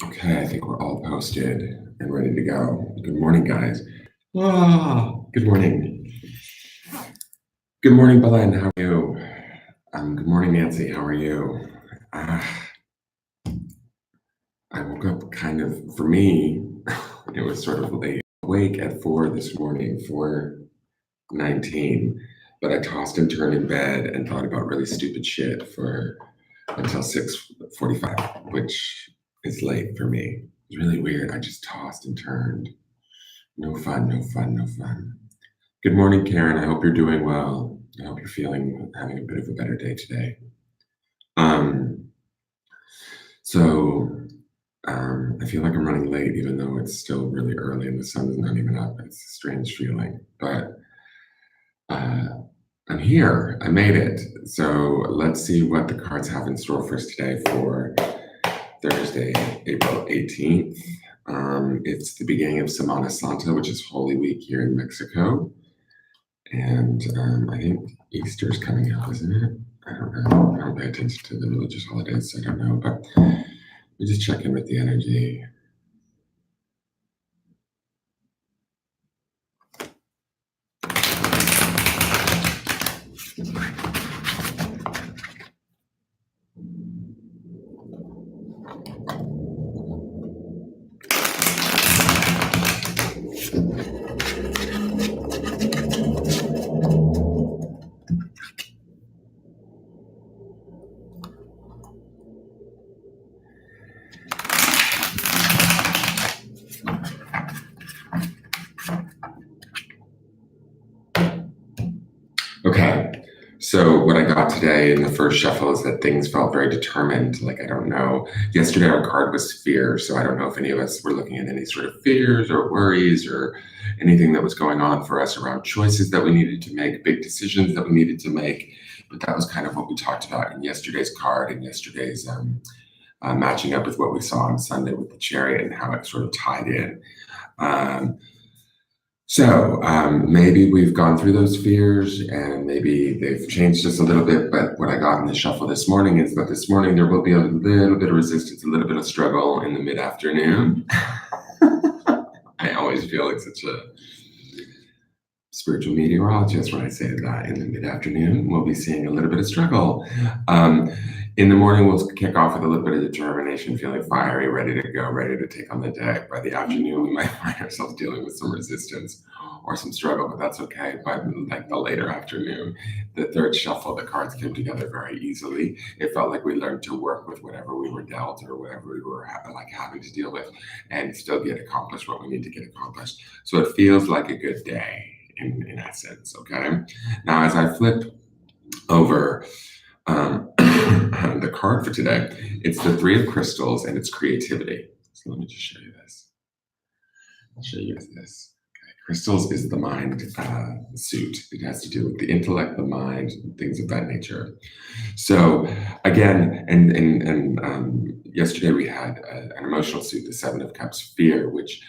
Okay, I think we're all posted and ready to go. Good morning, guys. Good morning. Good morning, Belen. How are you? Good morning, Nancy. How are you? I woke up kind of, for me, it was sort of late. Awake at 4 this morning, 4:19, but I tossed and turned in bed and thought about really stupid shit for until 6:45, which is late for me. It's really weird. I just tossed and turned. No fun, no fun, no fun. Good morning, Karen. I hope you're doing well. I hope you're having a bit of a better day today. I feel like I'm running late, even though it's still really early and the sun is not even up. It's a strange feeling, but I'm here. I made it. So let's see what the cards have in store for us today for Thursday, April 18th. It's the beginning of Semana Santa, which is Holy Week here in Mexico. And I think Easter's coming up, isn't it? I don't know. I don't pay attention to the religious holidays, so I don't know. But we just check in with the energy. Okay, so what I got today in the first shuffle is that things felt very determined. Like, I don't know. Yesterday our card was fear, so I don't know if any of us were looking at any sort of fears or worries or anything that was going on for us around choices that we needed to make, big decisions that we needed to make. But that was kind of what we talked about in yesterday's card and yesterday's matching up with what we saw on Sunday with the chariot and how it sort of tied in. Maybe we've gone through those fears and maybe they've changed us a little bit, but what I got in the shuffle this morning is that this morning there will be a little bit of resistance, a little bit of struggle in the mid-afternoon. I always feel like such a spiritual meteorologist when I say that. In the mid-afternoon, we'll be seeing a little bit of struggle. In the morning, we'll kick off with a little bit of determination, feeling fiery, ready to go, ready to take on the day. By the afternoon, we might find ourselves dealing with some resistance or some struggle, but that's okay. By like the later afternoon, the third shuffle, the cards came together very easily. It felt like we learned to work with whatever we were dealt or whatever we were having to deal with and still get accomplished what we need to get accomplished. So it feels like a good day in essence, okay? Now, as I flip over the card for today, it's the Three of Crystals and it's creativity. So let me just show you this. I'll show you this. Okay. Crystals is the mind suit. It has to do with the intellect, the mind, things of that nature. So again, and yesterday we had an emotional suit, the Seven of Cups, fear, which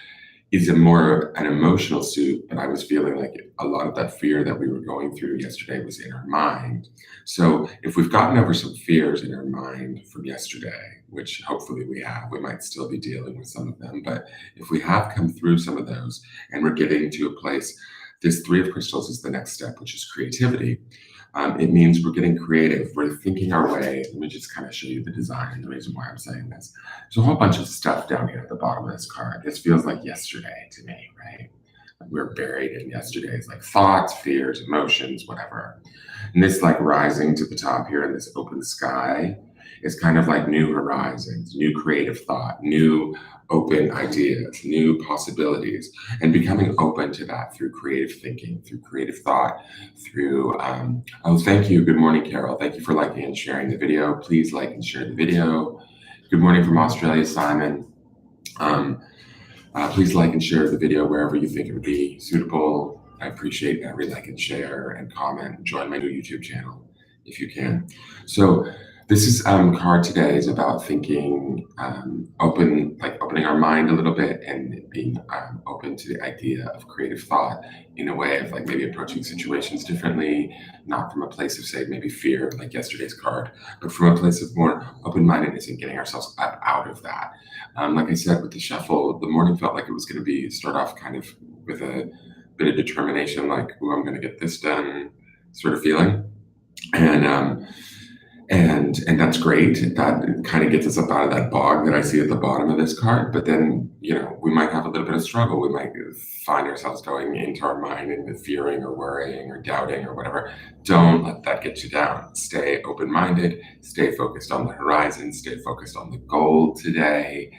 is an emotional suit, but I was feeling like a lot of that fear that we were going through yesterday was in our mind. So if we've gotten over some fears in our mind from yesterday, which hopefully we have, we might still be dealing with some of them, but if we have come through some of those and we're getting to a place, this Three of Crystals is the next step, which is creativity. It means we're getting creative. We're thinking our way. Let me just kind of show you the design and the reason why I'm saying this. There's a whole bunch of stuff down here at the bottom of this card. This feels like yesterday to me, right? Like we're buried in yesterday's like thoughts, fears, emotions, whatever. And this like rising to the top here in this open sky is kind of like new horizons, new creative thought, new open ideas, new possibilities, and becoming open to that through creative thinking, through creative thought, through, oh, thank you. Good morning, Carol. Thank you for liking and sharing the video. Please like and share the video. Good morning from Australia, Simon. Please like and share the video wherever you think it would be suitable. I appreciate every like and share and comment. Join my new YouTube channel if you can. So this is card today is about thinking opening our mind a little bit and being open to the idea of creative thought in a way of like maybe approaching situations differently, not from a place of say maybe fear like yesterday's card, but from a place of more open-mindedness and getting ourselves up out of that. Like I said with the shuffle, the morning felt like it was going to start off kind of with a bit of determination, like, oh, I'm going to get this done sort of feeling. And that's great. That kind of gets us up out of that bog that I see at the bottom of this card. But then, we might have a little bit of struggle. We might find ourselves going into our mind and fearing or worrying or doubting or whatever. Don't let that get you down. Stay open-minded, stay focused on the horizon, stay focused on the goal today.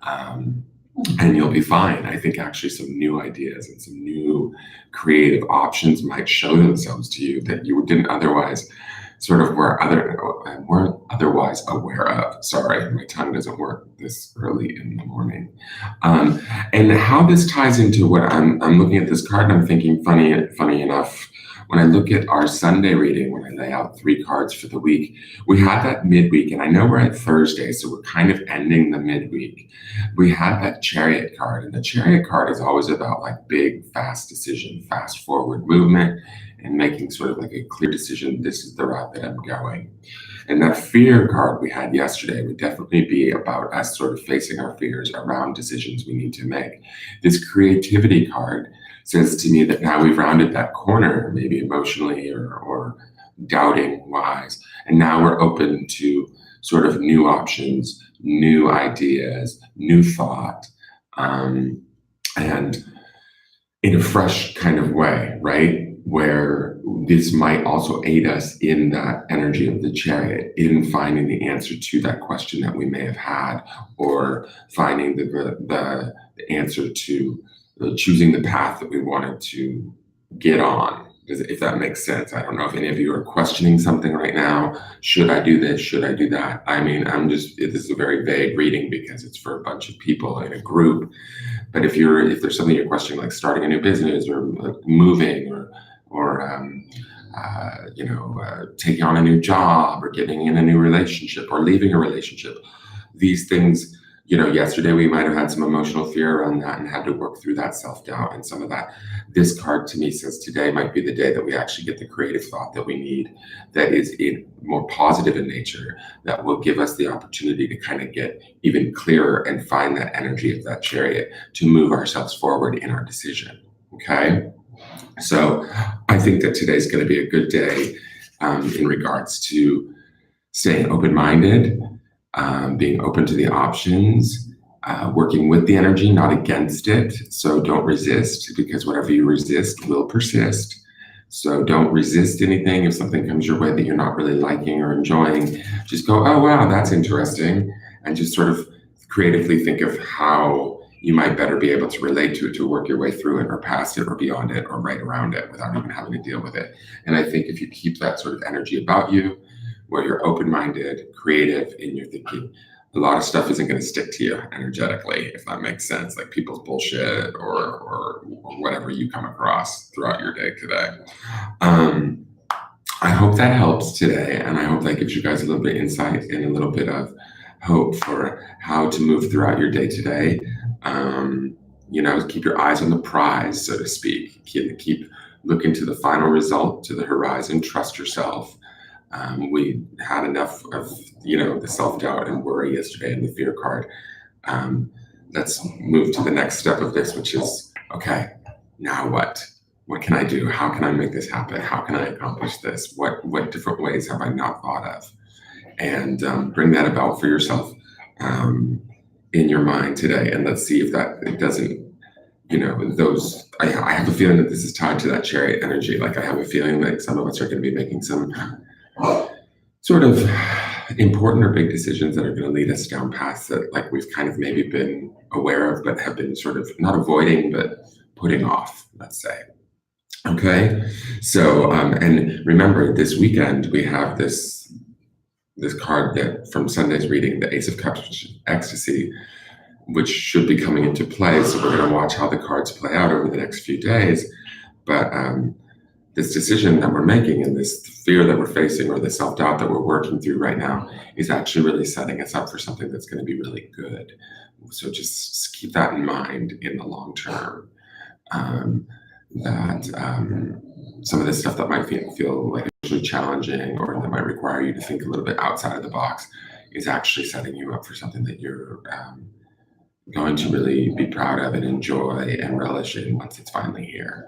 And you'll be fine. I think actually some new ideas and some new creative options might show themselves to you that you didn't otherwise weren't otherwise aware of. Sorry, my tongue doesn't work this early in the morning. And how this ties into what I'm looking at this card and I'm thinking, funny enough, when I look at our Sunday reading, when I lay out 3 cards for the week, we had that midweek, and I know we're at Thursday, so we're kind of ending the midweek. We had that chariot card, and the chariot card is always about like big, fast decision, fast forward movement, and making sort of like a clear decision, this is the route that I'm going. And that fear card we had yesterday would definitely be about us sort of facing our fears around decisions we need to make. This creativity card says to me that now we've rounded that corner, maybe emotionally or doubting wise, and now we're open to sort of new options, new ideas, new thought, and in a fresh kind of way, right? Where this might also aid us in that energy of the chariot, in finding the answer to that question that we may have had, or finding the answer to choosing the path that we wanted to get on, if that makes sense. I don't know if any of you are questioning something right now. Should I do this? Should I do that? I mean, this is a very vague reading because it's for a bunch of people in a group. But if there's something you're questioning, like starting a new business or moving or taking on a new job or getting in a new relationship or leaving a relationship, these things, yesterday we might have had some emotional fear around that and had to work through that self-doubt and some of that. This card to me says today might be the day that we actually get the creative thought that we need, that is more positive in nature, that will give us the opportunity to kind of get even clearer and find that energy of that chariot to move ourselves forward in our decision. Okay? So I think that today's going to be a good day in regards to staying open-minded, being open to the options, working with the energy, not against it. So don't resist, because whatever you resist will persist. So don't resist anything. If something comes your way that you're not really liking or enjoying, just go, oh, wow, that's interesting. And just sort of creatively think of how you might better be able to relate to it, to work your way through it or past it or beyond it or right around it without even having to deal with it. And I think if you keep that sort of energy about you, where you're open-minded, creative, and you're thinking, a lot of stuff isn't going to stick to you energetically, if that makes sense, like people's bullshit or whatever you come across throughout your day today. I hope that helps today, and I hope that gives you guys a little bit of insight and a little bit of hope for how to move throughout your day today. Keep your eyes on the prize, so to speak. Keep looking to the final result, to the horizon. Trust yourself. We had enough of, the self-doubt and worry yesterday in the fear card. Let's move to the next step of this, which is, okay, now what? What can I do? How can I make this happen? How can I accomplish this? What different ways have I not thought of? And bring that about for yourself in your mind today. And let's see if it doesn't, I have a feeling that this is tied to that chariot energy. Like I have a feeling that some of us are going to be making some sort of important or big decisions that are going to lead us down paths that like we've kind of maybe been aware of, but have been sort of not avoiding, but putting off, let's say. Okay. So, and remember this weekend, we have this card that from Sunday's reading, the Ace of Cups, which is ecstasy. which should be coming into play. So we're going to watch how the cards play out over the next few days. But this decision that we're making and this fear that we're facing or the self-doubt that we're working through right now is actually really setting us up for something that's going to be really good. So just keep that in mind in the long term. That some of the stuff that might feel like really challenging or that might require you to think a little bit outside of the box is actually setting you up for something that you're going to really be proud of and enjoy and relish in once it's finally here.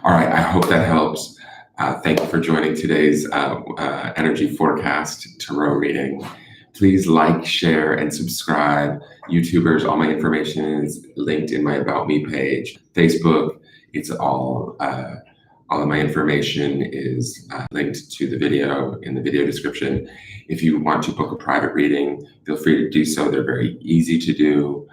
All right, I hope that helps. Thank you for joining today's energy forecast tarot reading. Please like, share, and subscribe. YouTubers, all my information is linked in my About Me page. Facebook, it's all of my information is linked to the video in the video description. If you want to book a private reading, feel free to do so. They're very easy to do.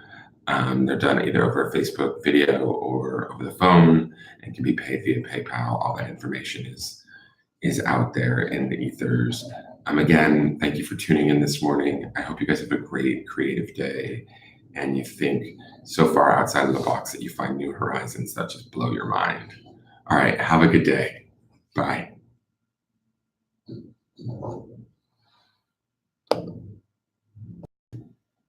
They're done either over a Facebook video or over the phone and can be paid via PayPal. All that information is out there in the ethers. Again, thank you for tuning in this morning. I hope you guys have a great creative day and you think so far outside of the box that you find new horizons that just blow your mind. All right, have a good day. Bye.